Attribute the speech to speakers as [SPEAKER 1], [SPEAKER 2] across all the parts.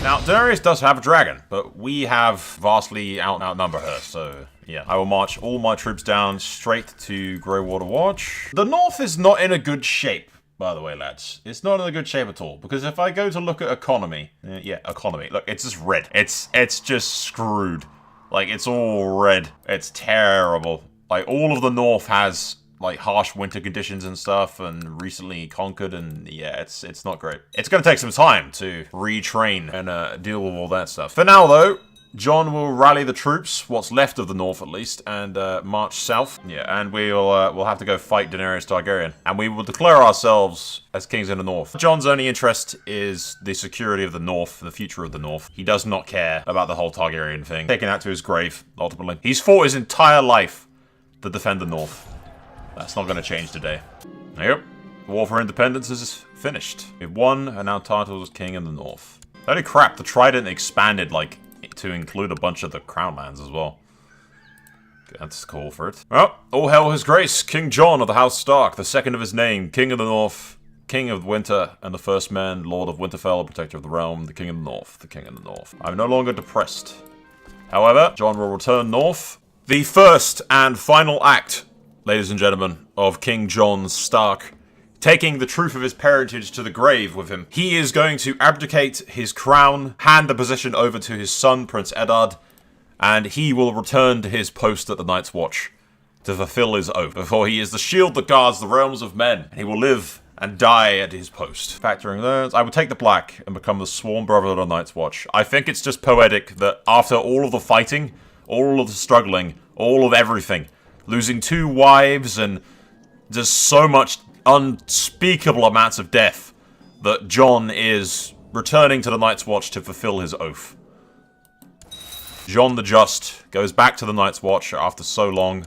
[SPEAKER 1] Now, Daenerys does have a dragon, but we have vastly outnumber her, so yeah. I will march all my troops down straight to Greywater Watch. The North is not in a good shape, by the way, lads. It's not in a good shape at all, because if I go to look at economy, economy, look, it's just red. It's just screwed. Like, it's all red. It's terrible. Like, all of the North has like harsh winter conditions and stuff, and recently conquered, and yeah, it's not great. It's gonna take some time to retrain and deal with all that stuff. For now, though, Jon will rally the troops, what's left of the North at least, and march south. Yeah, and we'll have to go fight Daenerys Targaryen, and we will declare ourselves as kings in the North. Jon's only interest is the security of the North, the future of the North. He does not care about the whole Targaryen thing. Taking that to his grave, ultimately. He's fought his entire life to defend the North. That's not going to change today. Yep. The War for Independence is finished. We've won and now titled as king in the North. Holy crap, the Trident expanded, like, to include a bunch of the Crown lands as well. That's cool for it. Well, all hail his grace, King Jon of the House Stark, the second of his name, King of the North, King of Winter, and the first man, Lord of Winterfell, Protector of the Realm, the King of the North, the King of the North. I'm no longer depressed. However, Jon will return north. The first and final act, ladies and gentlemen, of King Jon Stark, taking the truth of his parentage to the grave with him. He is going to abdicate his crown, hand the position over to his son, Prince Eddard, and he will return to his post at the Night's Watch to fulfill his oath, for he is the shield that guards the realms of men, and he will live and die at his post. Factoring those, I would take the black and become the sworn brother of the Night's Watch. I think it's just poetic that after all of the fighting, all of the struggling, all of everything, losing 2 wives and just so much unspeakable amounts of death, that Jon is returning to the Night's Watch to fulfill his oath. Jon the Just goes back to the Night's Watch after so long,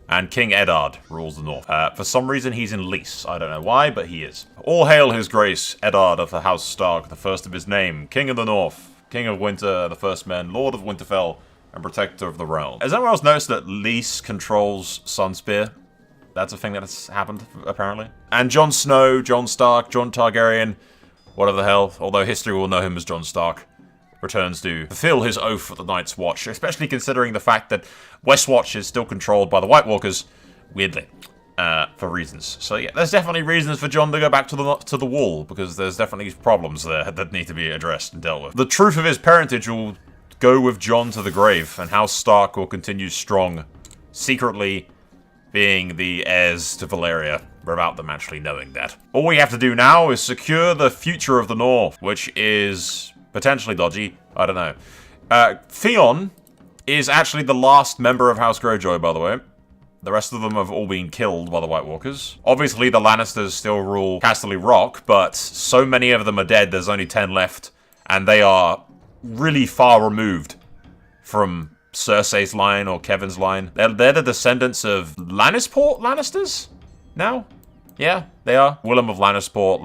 [SPEAKER 1] and King Eddard rules the North. For some reason, he's in lease. I don't know why, but he is. All hail his grace, Eddard of the House Stark, the first of his name, King of the North, King of Winter, the first man, Lord of Winterfell, and Protector of the Realm. Has anyone else noticed that Lys controls Sunspear? That's a thing that has happened, apparently. And Jon Snow, Jon Stark, Jon Targaryen, whatever the hell, although history will know him as Jon Stark, returns to fulfill his oath at the Night's Watch, especially considering the fact that Westwatch is still controlled by the White Walkers, weirdly, for reasons. So yeah, there's definitely reasons for Jon to go back to the Wall, because there's definitely problems there that need to be addressed and dealt with. The truth of his parentage will go with Jon to the grave, and House Stark will continue strong, secretly being the heirs to Valyria, without them actually knowing that. All we have to do now is secure the future of the North, which is potentially dodgy. I don't know. Theon is actually the last member of House Greyjoy, by the way. The rest of them have all been killed by the White Walkers. Obviously, the Lannisters still rule Casterly Rock, but so many of them are dead, there's only 10 left, and they are really far removed from Cersei's line or Kevin's line. They're the descendants of Lannisport Lannisters now? Yeah, they are. Willem of Lannisport,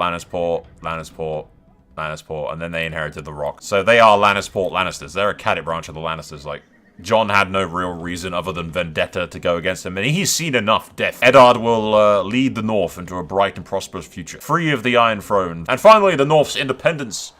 [SPEAKER 1] and then they inherited the Rock. So they are Lannisport Lannisters. They're a cadet branch of the Lannisters. Like, Jon had no real reason other than vendetta to go against him, and he's seen enough death. Eddard will lead the North into a bright and prosperous future, free of the Iron Throne. And finally, the North's independence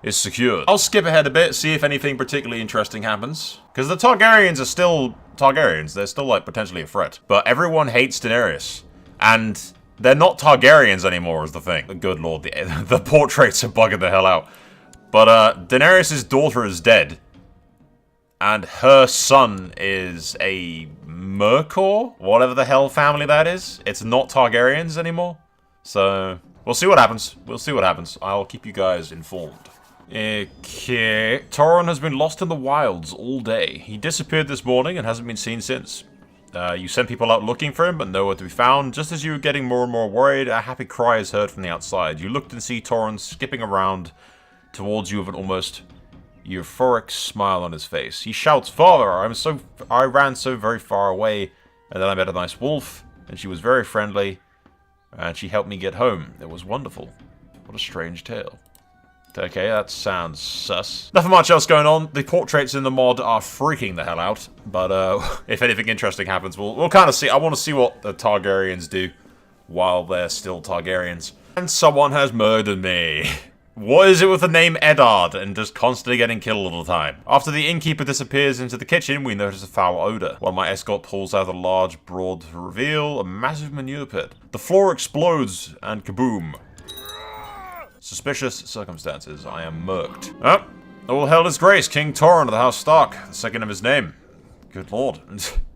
[SPEAKER 1] is secured. I'll skip ahead a bit, see if anything particularly interesting happens. Because the Targaryens are still Targaryens. They're still, like, potentially a threat. But everyone hates Daenerys. And they're not Targaryens anymore, is the thing. Good lord, the portraits are bugging the hell out. But, Daenerys' daughter is dead. And her son is a Mercor? Whatever the hell family that is. It's not Targaryens anymore. So, we'll see what happens. We'll see what happens. I'll keep you guys informed. Okay. Torrhen has been lost in the wilds all day. He disappeared this morning and hasn't been seen since. You sent people out looking for him, but nowhere to be found. Just as you were getting more and more worried, a happy cry is heard from the outside. You looked and see Torrhen skipping around towards you with an almost euphoric smile on his face. He shouts, "Father, I ran so very far away, and then I met a nice wolf, and she was very friendly, and she helped me get home. It was wonderful." What a strange tale. Okay, that sounds sus. Nothing much else going on. The portraits in the mod are freaking the hell out. But if anything interesting happens, we'll kind of see. I want to see what the Targaryens do while they're still Targaryens. And someone has murdered me. What is it with the name Eddard and just constantly getting killed all the time? After the innkeeper disappears into the kitchen, we notice a foul odor. While my escort pulls out a large, broad to reveal a massive manure pit. The floor explodes and kaboom. Suspicious circumstances. I am murked. Oh, all hell is grace. King Torrhen of the House Stark, the second of his name. Good lord.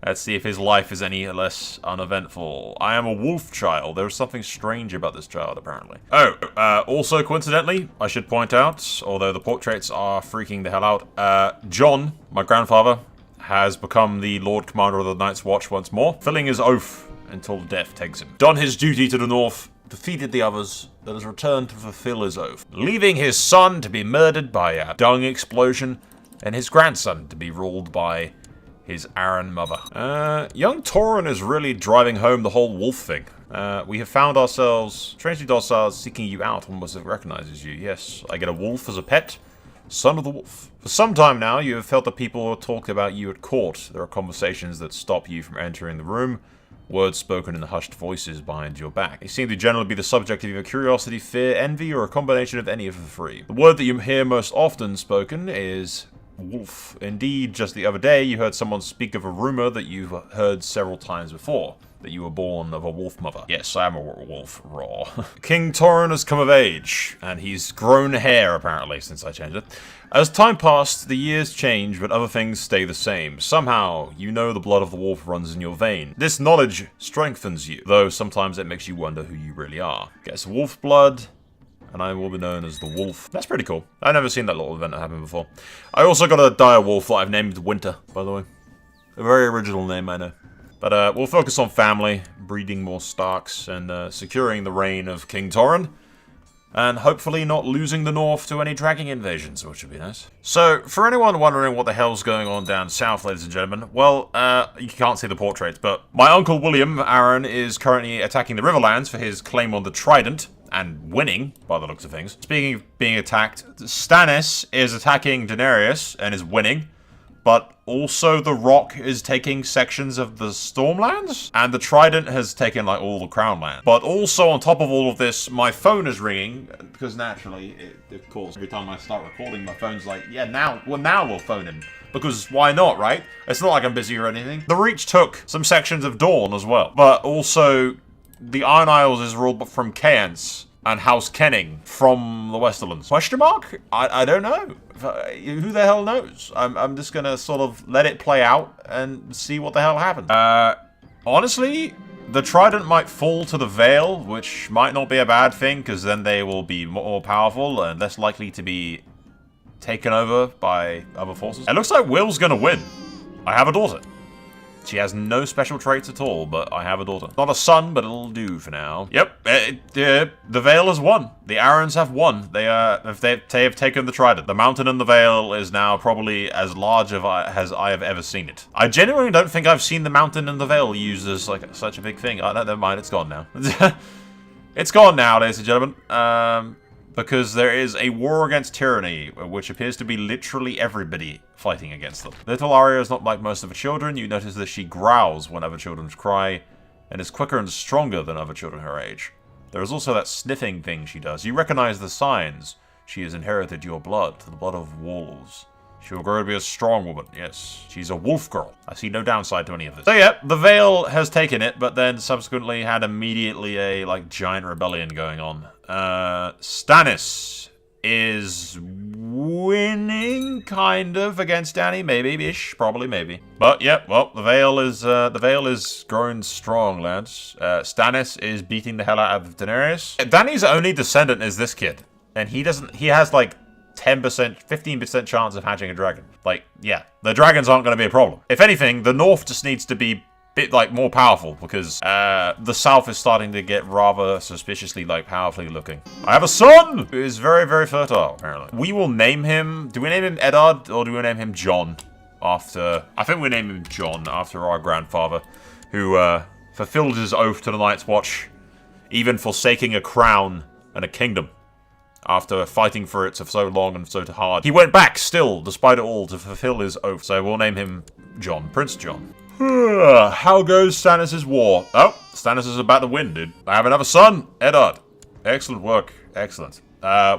[SPEAKER 1] Let's see if his life is any less uneventful. I am a wolf child. There's something strange about this child, apparently. Oh, also coincidentally, I should point out, although the portraits are freaking the hell out, Jon, my grandfather, has become the Lord Commander of the Night's Watch once more, filling his oath until death takes him. Done his duty to the north, defeated the others, then has returned to fulfill his oath, leaving his son to be murdered by a dung explosion, and his grandson to be ruled by his Arryn mother. Young Torrhen is really driving home the whole wolf thing. We have found ourselves strangely docile, seeking you out almost as it recognizes you. Yes, I get a wolf as a pet. Son of the wolf. For some time now, you have felt that people talk about you at court. There are conversations that stop you from entering the room. Words spoken in hushed voices behind your back. They seem to generally be the subject of either curiosity, fear, envy, or a combination of any of the three. The word that you hear most often spoken is wolf. Indeed, just the other day, you heard someone speak of a rumor that you've heard several times before, that you were born of a wolf mother. Yes, I am a wolf, raw. King Torrhen has come of age, and he's grown hair, apparently, since I changed it. As time passed, the years change, but other things stay the same. Somehow, you know the blood of the wolf runs in your vein. This knowledge strengthens you, though sometimes it makes you wonder who you really are. Guess wolf blood, and I will be known as the Wolf. That's pretty cool. I've never seen that little event happen before. I also got a dire wolf that I've named Winter, by the way. A very original name, I know. But we'll focus on family, breeding more Starks, and securing the reign of King Torrhen. And hopefully not losing the north to any dragging invasions, which would be nice. So, for anyone wondering what the hell's going on down south, ladies and gentlemen, well, you can't see the portraits, but my uncle William Arryn is currently attacking the Riverlands for his claim on the Trident, and winning, by the looks of things. Speaking of being attacked, Stannis is attacking Daenerys and is winning, but also the Rock is taking sections of the Stormlands, and the Trident has taken, like, all the Crown Land. But also, on top of all of this, my phone is ringing, because naturally, of course, every time I start recording, my phone's like, yeah, now we'll phone him. Because why not, right? It's not like I'm busy or anything. The Reach took some sections of Dorne as well, but also the Iron Isles is ruled from Caence and House Kenning from the Westerlands. Question mark? I don't know. Who the hell knows? I'm just gonna sort of let it play out and see what the hell happens. Honestly, the Trident might fall to the Vale, which might not be a bad thing, because then they will be more powerful and less likely to be taken over by other forces. It looks like Will's gonna win. I have a daughter. She has no special traits at all, but I have a daughter. Not a son, but it'll do for now. Yep, the Vale has won. The Arryns have won. They have taken the Trident. The mountain in the Vale is now probably as large as I have ever seen it. I genuinely don't think I've seen the mountain in the Vale used as like such a big thing. Oh, no, never mind, it's gone now. It's gone now, ladies and gentlemen. Because there is a war against tyranny, which appears to be literally everybody fighting against them. Little Arya is not like most of her children. You notice that she growls when other children cry, and is quicker and stronger than other children her age. There is also that sniffing thing she does. You recognize the signs. She has inherited your blood, the blood of wolves. She will grow to be a strong woman, yes. She's a wolf girl. I see no downside to any of this. So yeah, the Vale has taken it, but then subsequently had immediately a, like, giant rebellion going on. Stannis is winning, kind of, against Dany, maybe-ish, probably, maybe. But yeah, well, the Vale is growing strong, lads. Stannis is beating the hell out of Daenerys. Dany's only descendant is this kid, and he has, like, 10%, 15% chance of hatching a dragon. Like, yeah, the dragons aren't going to be a problem. If anything, the North just needs to be bit, like, more powerful, because the South is starting to get rather suspiciously, like, powerfully looking. I have a son who is very, very fertile, apparently. We will name him, do we name him Eddard, or do we name him Jon? I think we name him Jon, after our grandfather, who fulfilled his oath to the Night's Watch, even forsaking a crown and a kingdom. After fighting for it for so long and so hard, he went back still, despite it all, to fulfill his oath. So we'll name him Jon, Prince Jon. How goes Stannis' war? Oh, Stannis is about to win, dude. I have another son, Eddard. Excellent work, excellent.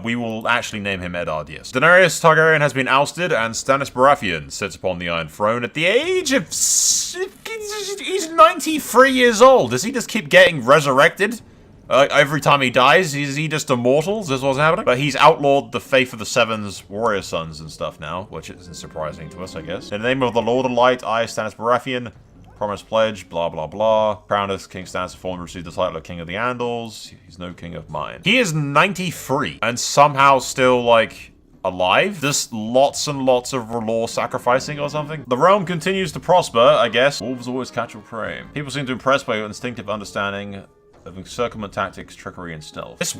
[SPEAKER 1] We will actually name him Eddard, yes. Daenerys Targaryen has been ousted, and Stannis Baratheon sits upon the Iron Throne at the age of... He's 93 years old. Does he just keep getting resurrected? Every time he dies, is he just immortal? Is this what's happening? But he's outlawed the Faith of the Seven's warrior sons and stuff now, which isn't surprising to us, I guess. In the name of the Lord of Light, I, Stannis Baratheon, promise pledge, blah, blah, blah. Crowned as King Stannis IV, received the title of King of the Andals. He's no king of mine. He is 93 and somehow still, like, alive? Just lots and lots of law sacrificing or something? The realm continues to prosper, I guess. Wolves always catch your prey. People seem to impress by your instinctive understanding of encirclement tactics, trickery, and stealth. This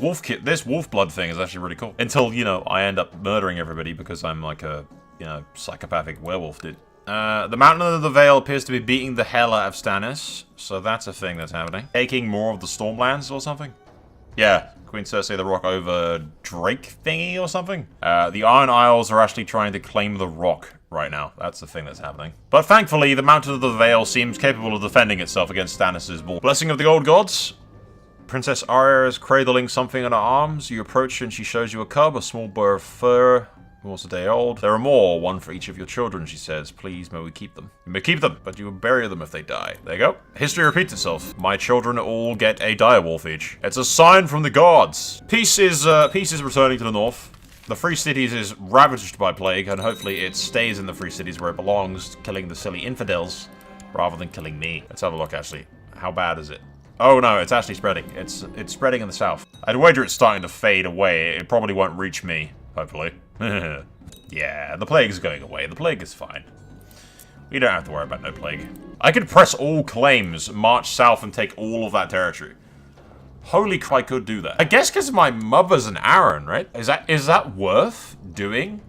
[SPEAKER 1] wolf blood thing is actually really cool. Until, you know, I end up murdering everybody because I'm like a, you know, psychopathic werewolf dude. The Mountain of the Vale appears to be beating the hell out of Stannis, so that's a thing that's happening. Taking more of the Stormlands or something? Yeah, Queen Cersei the Rock over Drake thingy or something? The Iron Isles are actually trying to claim the Rock right now. That's the thing that's happening. But thankfully, the Mountain of the Vale seems capable of defending itself against Stannis' ball. Blessing of the Old Gods? Princess Arya is cradling something in her arms. You approach and she shows you a cub, a small boy of fur, almost a day old. There are more, one for each of your children, she says. Please, may we keep them? You may keep them, but you will bury them if they die. There you go. History repeats itself. My children all get a direwolf each. It's a sign from the gods. Peace is returning to the north. The Free Cities is ravaged by plague, and hopefully it stays in the Free Cities where it belongs, killing the silly infidels, rather than killing me. Let's have a look, actually. How bad is it? Oh no, it's actually spreading. It's spreading in the south. I'd wager it's starting to fade away. It probably won't reach me, hopefully. Yeah, the plague is going away. The plague is fine. We don't have to worry about no plague. I could press all claims, march south, and take all of that territory. Holy crap, I could do that. I guess because my mother's an Aaron, right? Is that worth doing?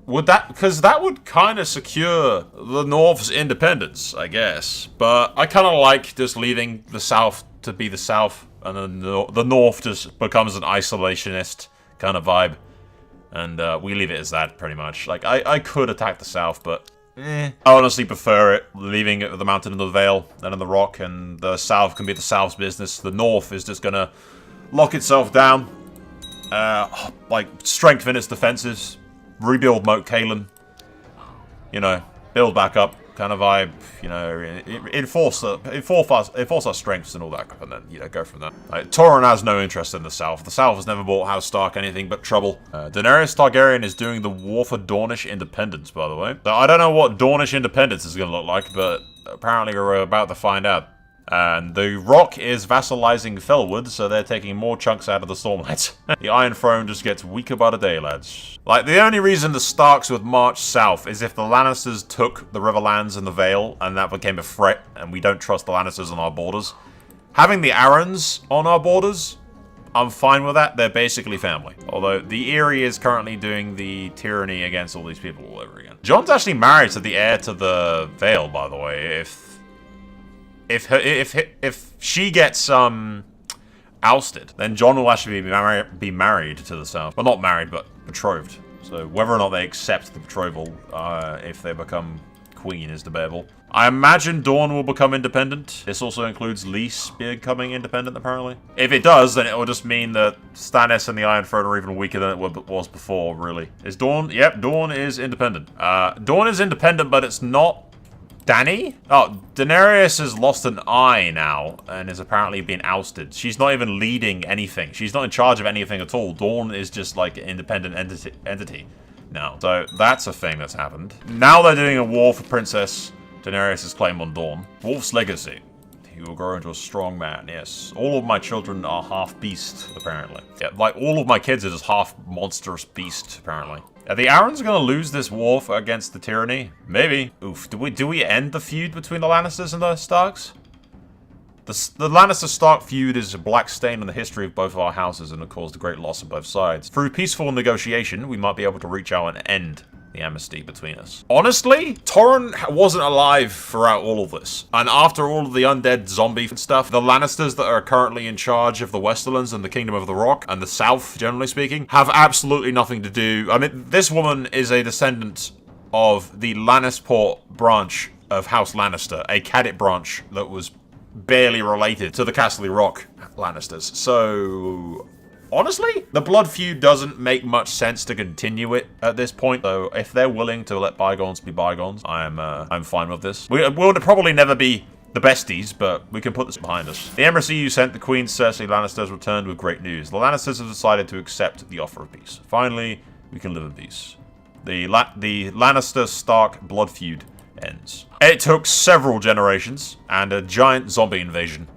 [SPEAKER 1] Would that, because that would kind of secure the North's independence, I guess. But I kind of like just leaving the South to be the South, and then the North just becomes an isolationist kind of vibe. And we leave it as that, pretty much. Like, I could attack the South, but I honestly prefer it, leaving it with the Mountain in the Vale and in the Rock, and the South can be the South's business. The North is just gonna lock itself down, like, strengthen its defenses, rebuild Moat Cailin, you know, build back up kind of vibe, you know, enforce our strengths and all that, and then, you know, go from there. Like, Torrhen has no interest in the South. The South has never bought House Stark anything but trouble. Daenerys Targaryen is doing the War for Dornish Independence, by the way. So I don't know what Dornish Independence is going to look like, but apparently we're about to find out. And the Rock is vassalizing Felwood, so they're taking more chunks out of the Stormlights. The Iron Throne just gets weaker by the day, lads. Like, the only reason the Starks would march south is if the Lannisters took the Riverlands and the Vale, and that became a threat, and we don't trust the Lannisters on our borders. Having the Arryns on our borders, I'm fine with that. They're basically family. Although, the Eyrie is currently doing the tyranny against all these people all over again. Jon's actually married to the heir to the Vale, by the way. If she gets ousted, then Jon will actually be married to the South. Well, not married, but betrothed. So whether or not they accept the betrothal, if they become queen, is debatable. I imagine Dorne will become independent. This also includes Lys becoming independent, apparently. If it does, then it will just mean that Stannis and the Iron Throne are even weaker than it was before, really. Is Dorne? Yep, Dorne is independent. Dorne is independent, but it's not Dany? Oh, Daenerys has lost an eye now and is apparently being ousted. She's not even leading anything. She's not in charge of anything at all. Dorne is just like an independent entity now. So that's a thing that's happened. Now they're doing a war for Princess Daenerys' claim on Dorne. Wolf's legacy. He will grow into a strong man, yes. All of my children are half beast, apparently. Yeah, like all of my kids are just half monstrous beast, apparently. Are the Arryns gonna lose this war against the tyranny? Maybe. Oof, do we end the feud between the Lannisters and the Starks? The Lannister-Stark feud is a black stain on the history of both of our houses and it caused a great loss on both sides. Through peaceful negotiation, we might be able to reach out and end the amnesty between us. Honestly, Torrhen wasn't alive throughout all of this. And after all of the undead zombie stuff, the Lannisters that are currently in charge of the Westerlands and the Kingdom of the Rock, and the South, generally speaking, have absolutely nothing to do. I mean, this woman is a descendant of the Lannisport branch of House Lannister, a Cadet branch that was barely related to the Casterly Rock Lannisters. So Honestly, the blood feud doesn't make much sense to continue it at this point. So if they're willing to let bygones be bygones, I'm fine with this. We'll probably never be the besties, but we can put this behind us. The embassy you sent the Queen Cersei Lannisters returned with great news. The Lannisters have decided to accept the offer of peace. Finally, we can live in peace. The Lannister-Stark blood feud ends. It took several generations and a giant zombie invasion,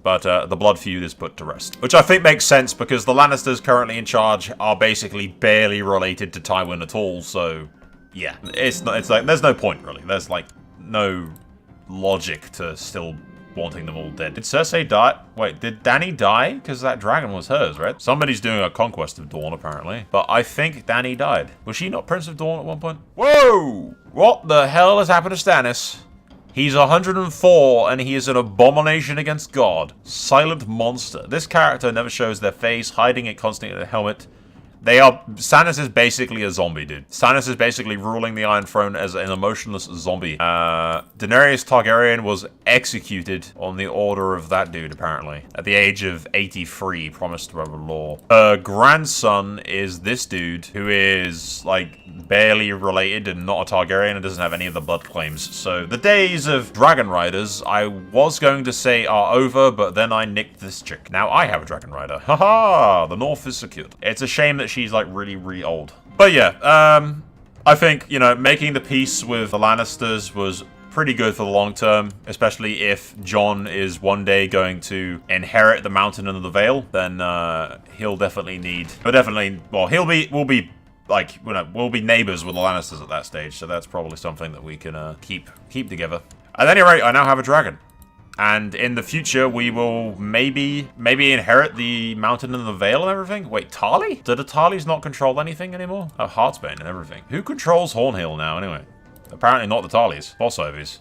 [SPEAKER 1] but the blood feud is put to rest. Which I think makes sense because the Lannisters currently in charge are basically barely related to Tywin at all, so yeah. It's like, there's no point really. There's like no logic to still wanting them all dead. Did Cersei die? Wait, did Dany die? Because that dragon was hers, right? Somebody's doing a conquest of Dorne, apparently. But I think Dany died. Was she not Prince of Dorne at one point? Whoa! What the hell has happened to Stannis? He's 104, and he is an abomination against God. Silent monster. This character never shows their face, hiding it constantly in a helmet. Stannis is basically a zombie, dude. Stannis is basically ruling the Iron Throne as an emotionless zombie. Daenerys Targaryen was executed on the order of that dude, apparently. At the age of 83, promised by the law. Her grandson is this dude, who is, like, barely related and not a Targaryen and doesn't have any of the blood claims. So, the days of Dragon Riders, I was going to say are over, but then I nicked this chick. Now I have a Dragon Rider. Haha! The North is secured. It's a shame that she's like really old. But yeah, I think, you know, making the peace with the Lannisters was pretty good for the long term, especially if Jon is one day going to inherit the Mountain and the Vale, then he'll definitely we'll be like, you know, we'll be neighbors with the Lannisters at that stage, so that's probably something that we can keep together. At any rate, I now have a dragon. And in the future, we will maybe inherit the Mountain and the Vale and everything. Wait, Tarly? Do the Tarlys not control anything anymore? Oh, Heartsbane and everything. Who controls Hornhill now, anyway? Apparently not the Tarlys. Bossovies.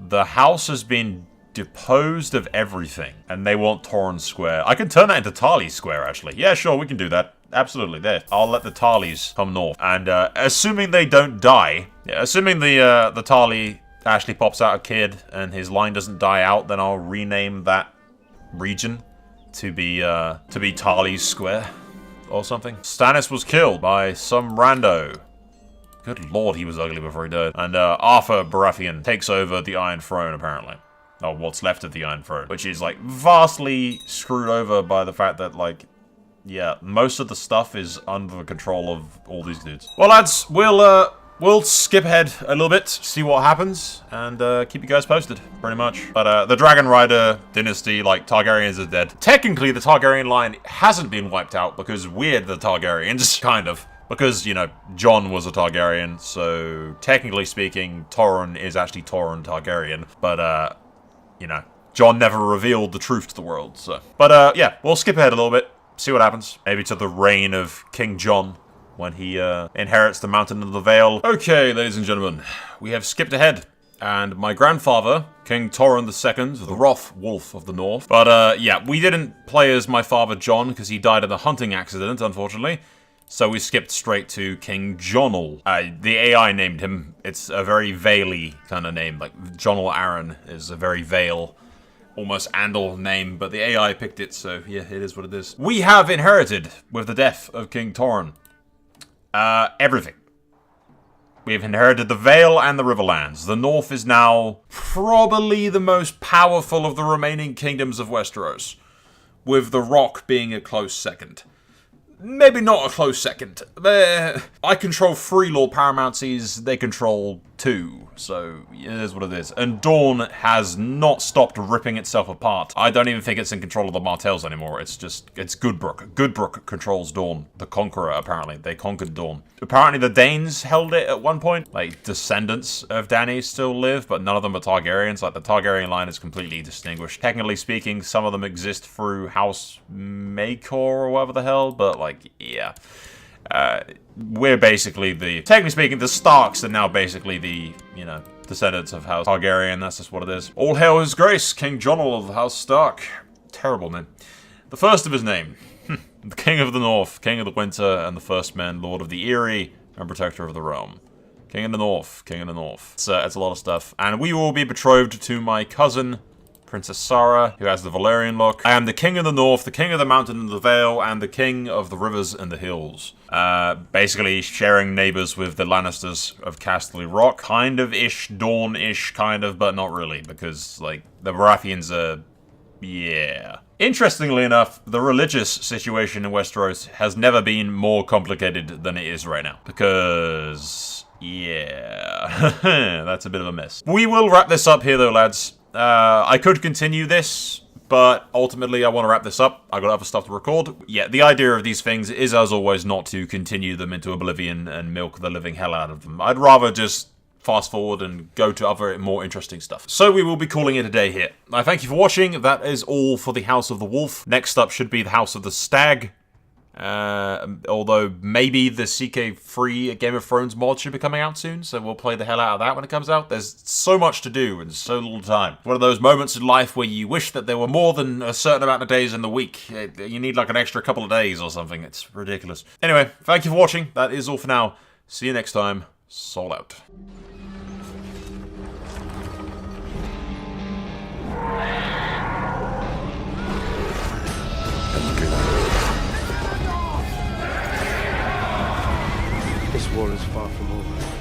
[SPEAKER 1] The house has been deposed of everything, and they want Torrhen Square. I can turn that into Tarly Square, actually. Yeah, sure, we can do that. Absolutely, there. I'll let the Tarlys come north. And assuming they don't die, assuming the Tarly actually pops out a kid and his line doesn't die out, then I'll rename that region to be Tarly's Square or something. Stannis was killed by some rando. Good lord, he was ugly before he died. And Arthur Baratheon takes over the Iron Throne, apparently. Or what's left of the Iron Throne, which is like vastly screwed over by the fact that, like, yeah, most of the stuff is under the control of all these dudes. Well, lads, we'll skip ahead a little bit, see what happens, and keep you guys posted, pretty much. But the Dragon Rider dynasty, like, Targaryens are dead. Technically, the Targaryen line hasn't been wiped out because we're the Targaryens, kind of. Because, you know, Jon was a Targaryen, so technically speaking, Torrhen is actually Torrhen Targaryen. But, you know, Jon never revealed the truth to the world, so. But, yeah, we'll skip ahead a little bit, see what happens. Maybe to the reign of King Jon, when he inherits the Mountain of the Vale. Okay, ladies and gentlemen, we have skipped ahead. And my grandfather, King Torrhen II, the Wroth Wolf of the North. But, yeah, we didn't play as my father Jon, because he died in a hunting accident, unfortunately. So we skipped straight to King Jonnel. The AI named him. It's a very Vale-y kind of name. Like, Jonnel Aaron is a very Vale, almost Andal name, but the AI picked it, so yeah, it is what it is. We have inherited, with the death of King Torrhen, everything. We've inherited the Vale and the Riverlands. The North is now probably the most powerful of the remaining kingdoms of Westeros, with the Rock being a close second. Maybe not a close second. I control 3 Lord Paramountcies, they control 2, so it is what it is. And Dawn has not stopped ripping itself apart. I don't even think it's in control of the Martells anymore, it's Goodbrook. Goodbrook controls Dawn, the Conqueror, apparently. They conquered Dawn. Apparently the Danes held it at one point. Like, descendants of Dany still live, but none of them are Targaryens. Like, the Targaryen line is completely distinguished. Technically speaking, some of them exist through House Maekor or whatever the hell, but, like, yeah. We're basically technically speaking, the Starks are now basically the, you know, descendants of House Targaryen. That's just what it is. All hail his grace, King Jonnel of the House Stark. Terrible name. The first of his name. The King of the North, King of the Winter, and the First Man, Lord of the Eyrie, and Protector of the Realm. King of the North, King of the North. It's a lot of stuff. And we will be betrothed to my cousin, Princess Sarah, who has the Valyrian look. I am the king of the north, the king of the mountain and the vale, and the king of the rivers and the hills. Basically sharing neighbors with the Lannisters of Casterly Rock. Kind of ish, Dawn-ish, kind of, but not really, because, like, the Baratheons are... yeah. Interestingly enough, the religious situation in Westeros has never been more complicated than it is right now. Because... yeah. That's a bit of a mess. We will wrap this up here, though, lads. I could continue this, but ultimately I want to wrap this up. I've got other stuff to record. Yeah, the idea of these things is, as always, not to continue them into oblivion and milk the living hell out of them. I'd rather just fast forward and go to other more interesting stuff. So we will be calling it a day here. I thank you for watching. That is all for the House of the Wolf. Next up should be the House of the Stag. Although maybe the CK3 Game of Thrones mod should be coming out soon, so we'll play the hell out of that when it comes out. There's so much to do and so little time. One of those moments in life where you wish that there were more than a certain amount of days in the week. You need like an extra couple of days or something. It's ridiculous. Anyway, thank you for watching. That is all for now. See you next time. Soul out.
[SPEAKER 2] This war is far from over.